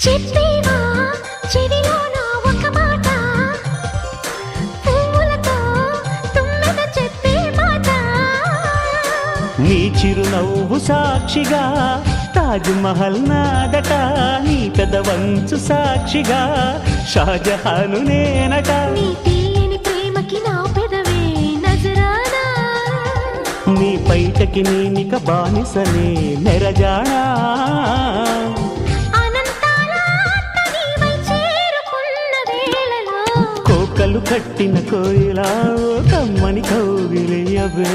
చెప్పేవా చెవిలోన ఒక మాట, పువ్వులతో తుమ్మెద చెప్పే మాట. నీ చిరునవ్వు సాక్షిగా తాజ్ మహల్ నాదట, నీ పెదవంచు సాక్షిగా షాజహాను నేనట. నీ తీయని ప్రేమకి నా పెదవే నజరానా, నీ బయటకి నేనిక బానిసనే నెరజానా. కోకలు కట్టిన కోయిలా కమ్మని కౌగిలియవే.